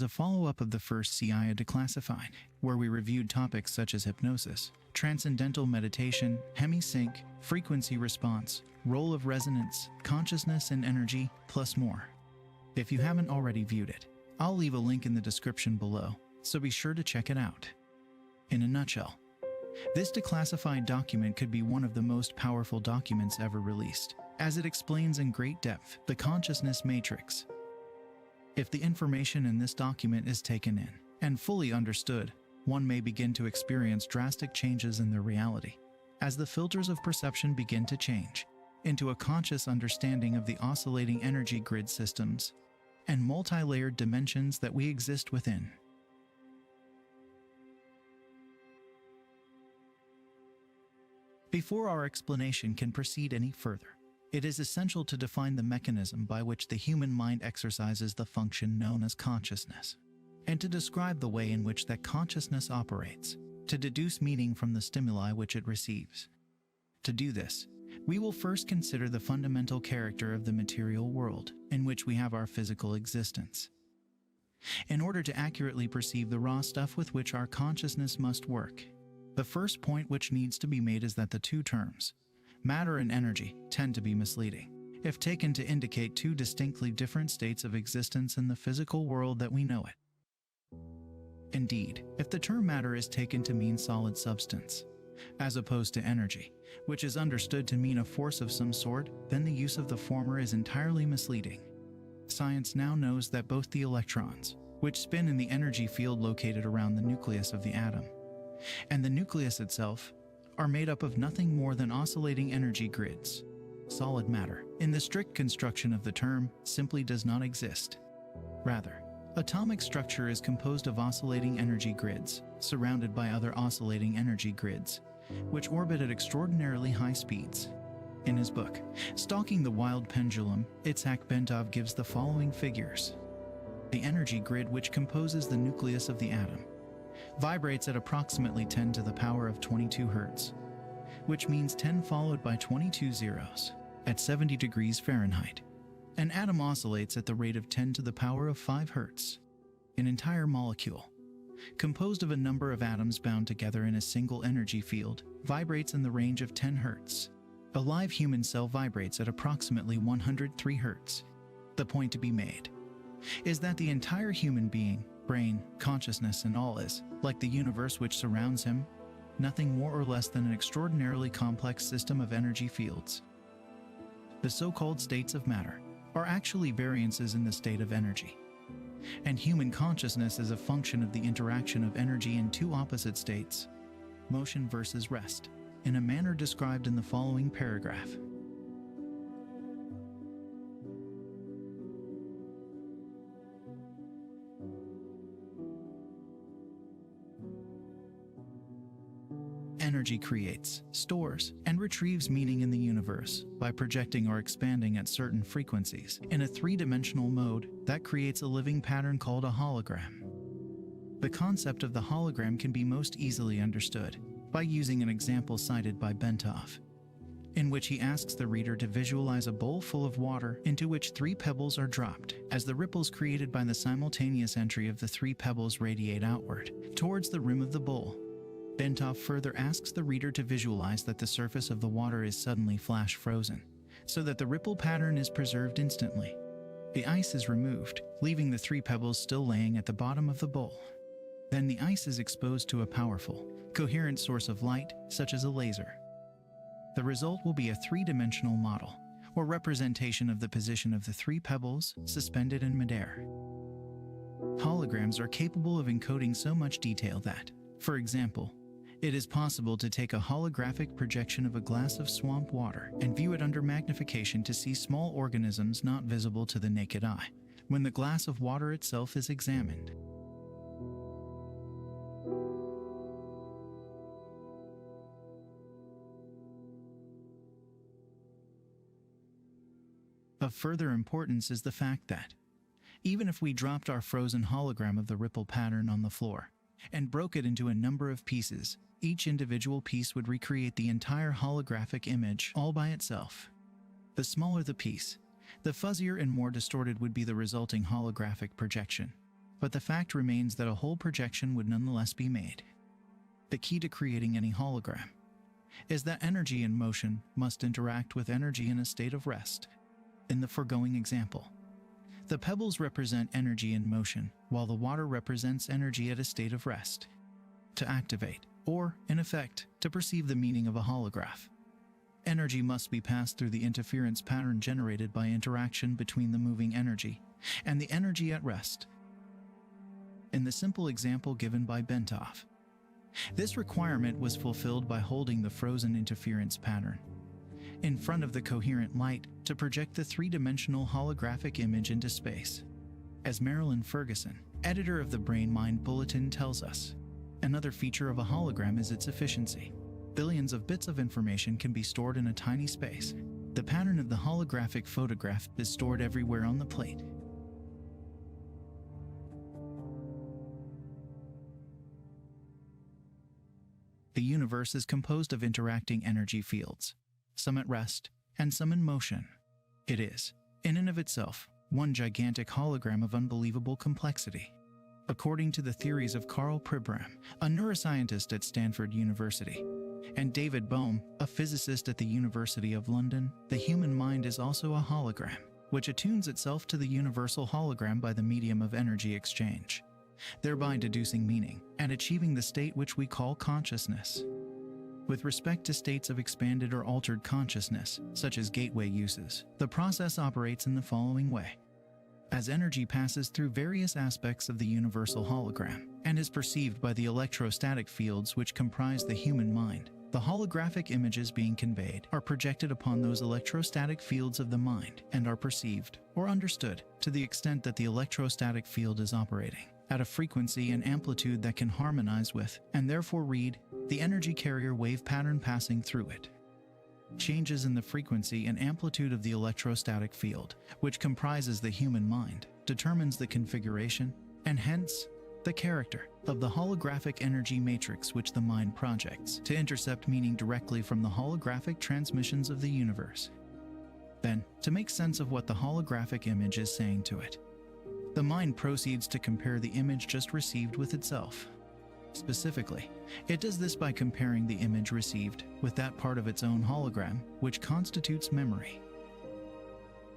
was a follow-up of the first CIA Declassified, where we reviewed topics such as hypnosis, transcendental meditation, hemisync, frequency response, role of resonance, consciousness and energy, plus more. If you haven't already viewed it, I'll leave a link in the description below, so be sure to check it out. In a nutshell, this declassified document could be one of the most powerful documents ever released, as it explains in great depth the consciousness matrix. If the information in this document is taken in and fully understood, one may begin to experience drastic changes in their reality, as the filters of perception begin to change into a conscious understanding of the oscillating energy grid systems and multi-layered dimensions that we exist within. Before our explanation can proceed any further, it is essential to define the mechanism by which the human mind exercises the function known as consciousness, and to describe the way in which that consciousness operates, to deduce meaning from the stimuli which it receives. To do this, we will first consider the fundamental character of the material world in which we have our physical existence. In order to accurately perceive the raw stuff with which our consciousness must work, the first point which needs to be made is that the two terms, matter and energy, tend to be misleading, if taken to indicate two distinctly different states of existence in the physical world that we know it. Indeed, if the term matter is taken to mean solid substance, as opposed to energy, which is understood to mean a force of some sort, then the use of the former is entirely misleading. Science now knows that both the electrons, which spin in the energy field located around the nucleus of the atom, and the nucleus itself, are made up of nothing more than oscillating energy grids. Solid matter, in the strict construction of the term, simply does not exist. Rather, atomic structure is composed of oscillating energy grids, surrounded by other oscillating energy grids, which orbit at extraordinarily high speeds. In his book, Stalking the Wild Pendulum, Itzhak Bentov gives the following figures. The energy grid which composes the nucleus of the atom vibrates at approximately 10 to the power of 22 Hz, which means 10 followed by 22 zeros, at 70 degrees Fahrenheit. An atom oscillates at the rate of 10 to the power of 5 Hz. An entire molecule, composed of a number of atoms bound together in a single energy field, vibrates in the range of 10 Hz. A live human cell vibrates at approximately 103 Hz. The point to be made is that the entire human being, brain, consciousness and all is, like the universe which surrounds him, nothing more or less than an extraordinarily complex system of energy fields. The so-called states of matter are actually variances in the state of energy, and human consciousness is a function of the interaction of energy in two opposite states, motion versus rest, in a manner described in the following paragraph. Energy creates, stores, and retrieves meaning in the universe by projecting or expanding at certain frequencies in a three-dimensional mode that creates a living pattern called a hologram. The concept of the hologram can be most easily understood by using an example cited by Bentov, in which he asks the reader to visualize a bowl full of water into which 3 pebbles are dropped, as the ripples created by the simultaneous entry of the 3 pebbles radiate outward towards the rim of the bowl. Bentov further asks the reader to visualize that the surface of the water is suddenly flash frozen, so that the ripple pattern is preserved instantly. The ice is removed, leaving the 3 pebbles still laying at the bottom of the bowl. Then the ice is exposed to a powerful, coherent source of light, such as a laser. The result will be a 3-dimensional model, or representation of the position of the 3 pebbles suspended in midair. Holograms are capable of encoding so much detail that, for example, it is possible to take a holographic projection of a glass of swamp water and view it under magnification to see small organisms not visible to the naked eye, when the glass of water itself is examined. Of further importance is the fact that, even if we dropped our frozen hologram of the ripple pattern on the floor and broke it into a number of pieces, each individual piece would recreate the entire holographic image all by itself. The smaller the piece, the fuzzier and more distorted would be the resulting holographic projection. but the fact remains that a whole projection would nonetheless be made. The key to creating any hologram is that energy in motion must interact with energy in a state of rest. In the foregoing example, the pebbles represent energy in motion, while the water represents energy at a state of rest. To activate, or, in effect, to perceive the meaning of a holograph, energy must be passed through the interference pattern generated by interaction between the moving energy and the energy at rest. In the simple example given by Bentov, this requirement was fulfilled by holding the frozen interference pattern in front of the coherent light to project the three-dimensional holographic image into space. As Marilyn Ferguson, editor of the Brain Mind Bulletin, tells us, another feature of a hologram is its efficiency. Billions of bits of information can be stored in a tiny space. The pattern of the holographic photograph is stored everywhere on the plate. The universe is composed of interacting energy fields, some at rest and some in motion. It is, in and of itself, one gigantic hologram of unbelievable complexity. According to the theories of Karl Pribram, a neuroscientist at Stanford University, and David Bohm, a physicist at the University of London, the human mind is also a hologram, which attunes itself to the universal hologram by the medium of energy exchange, thereby deducing meaning and achieving the state which we call consciousness. With respect to states of expanded or altered consciousness, such as gateway uses, the process operates in the following way. As energy passes through various aspects of the universal hologram and is perceived by the electrostatic fields which comprise the human mind, the holographic images being conveyed are projected upon those electrostatic fields of the mind and are perceived or understood to the extent that the electrostatic field is operating at a frequency and amplitude that can harmonize with, and therefore read, the energy carrier wave pattern passing through it. Changes in the frequency and amplitude of the electrostatic field, which comprises the human mind, determines the configuration, and hence, the character, of the holographic energy matrix which the mind projects to intercept meaning directly from the holographic transmissions of the universe. Then, to make sense of what the holographic image is saying to it, the mind proceeds to compare the image just received with itself. Specifically, it does this by comparing the image received with that part of its own hologram which constitutes memory.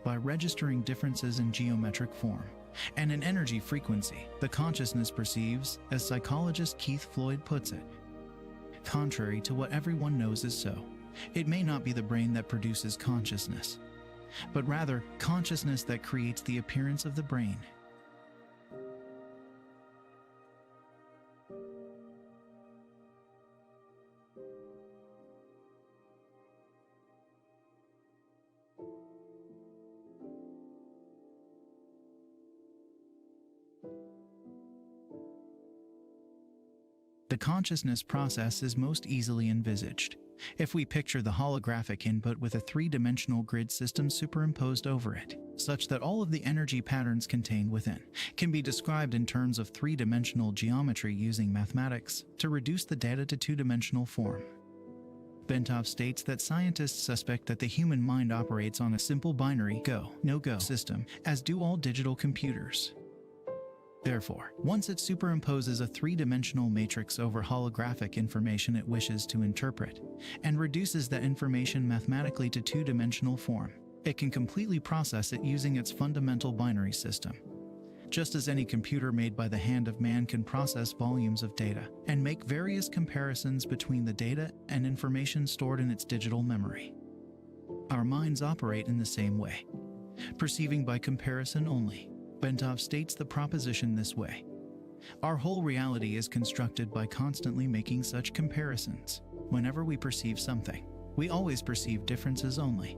By registering differences in geometric form and in energy frequency, the consciousness perceives, as psychologist Keith Floyd puts it. Contrary to what everyone knows is so, it may not be the brain that produces consciousness, but rather consciousness that creates the appearance of the brain. The consciousness process is most easily envisaged if we picture the holographic input with a three-dimensional grid system superimposed over it, such that all of the energy patterns contained within can be described in terms of three-dimensional geometry using mathematics to reduce the data to two-dimensional form. Bentov states that scientists suspect that the human mind operates on a simple binary go, no-go system, as do all digital computers. Therefore, once it superimposes a three-dimensional matrix over holographic information it wishes to interpret, and reduces that information mathematically to two-dimensional form, it can completely process it using its fundamental binary system. Just as any computer made by the hand of man can process volumes of data and make various comparisons between the data and information stored in its digital memory. Our minds operate in the same way, perceiving by comparison only. Bentov states the proposition this way. Our whole reality is constructed by constantly making such comparisons. Whenever we perceive something, we always perceive differences only.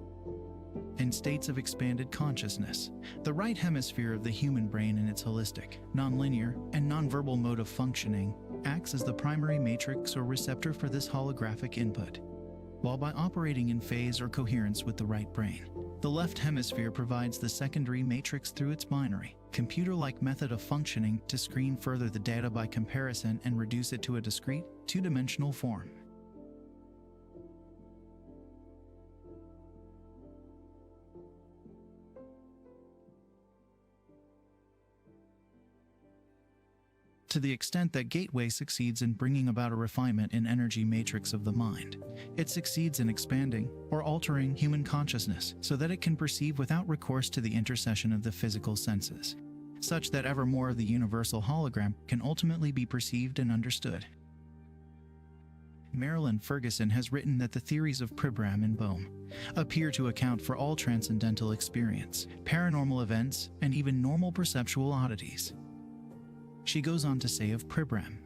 In states of expanded consciousness, the right hemisphere of the human brain in its holistic, nonlinear, and nonverbal mode of functioning acts as the primary matrix or receptor for this holographic input, while by operating in phase or coherence with the right brain, the left hemisphere provides the secondary matrix through its binary, computer-like method of functioning to screen further the data by comparison and reduce it to a discrete, two-dimensional form. To the extent that Gateway succeeds in bringing about a refinement in energy matrix of the mind, it succeeds in expanding or altering human consciousness so that it can perceive without recourse to the intercession of the physical senses, such that ever more of the universal hologram can ultimately be perceived and understood. Marilyn Ferguson has written that the theories of Pribram and Bohm appear to account for all transcendental experience, paranormal events, and even normal perceptual oddities. She goes on to say of Pribram,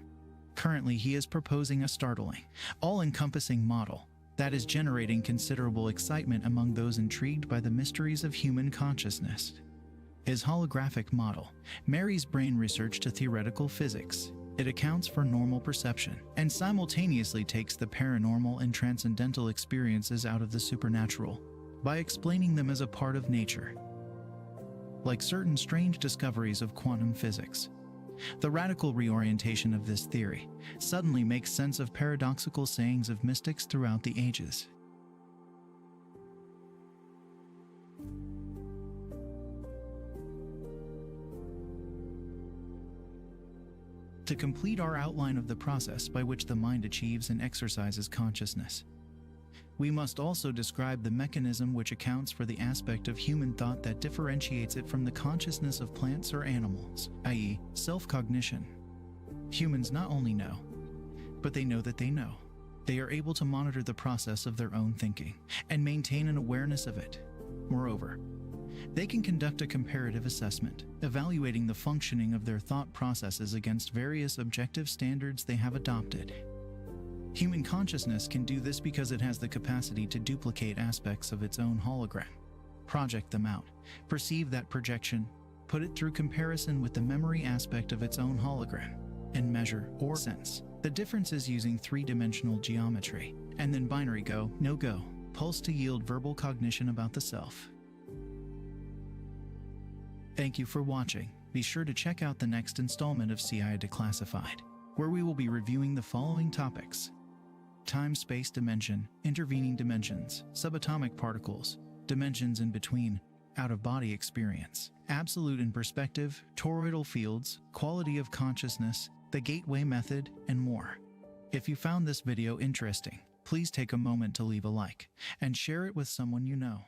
currently he is proposing a startling, all-encompassing model that is generating considerable excitement among those intrigued by the mysteries of human consciousness. His holographic model marries brain research to theoretical physics. It accounts for normal perception and simultaneously takes the paranormal and transcendental experiences out of the supernatural by explaining them as a part of nature. Like certain strange discoveries of quantum physics, the radical reorientation of this theory suddenly makes sense of paradoxical sayings of mystics throughout the ages. To complete our outline of the process by which the mind achieves and exercises consciousness, we must also describe the mechanism which accounts for the aspect of human thought that differentiates it from the consciousness of plants or animals, i.e., self-cognition. Humans not only know, but they know that they know. They are able to monitor the process of their own thinking and maintain an awareness of it. Moreover, they can conduct a comparative assessment, evaluating the functioning of their thought processes against various objective standards they have adopted. Human consciousness can do this because it has the capacity to duplicate aspects of its own hologram, project them out, perceive that projection, put it through comparison with the memory aspect of its own hologram, and measure or sense the differences using three-dimensional geometry, and then binary go, no-go, pulse to yield verbal cognition about the self. Thank you for watching. Be sure to check out the next installment of CIA Declassified, where we will be reviewing the following topics: time-space dimension, intervening dimensions, subatomic particles, dimensions in between, out-of-body experience, absolute and perspective, toroidal fields, quality of consciousness, the gateway method, and more. If you found this video interesting, please take a moment to leave a like and share it with someone you know.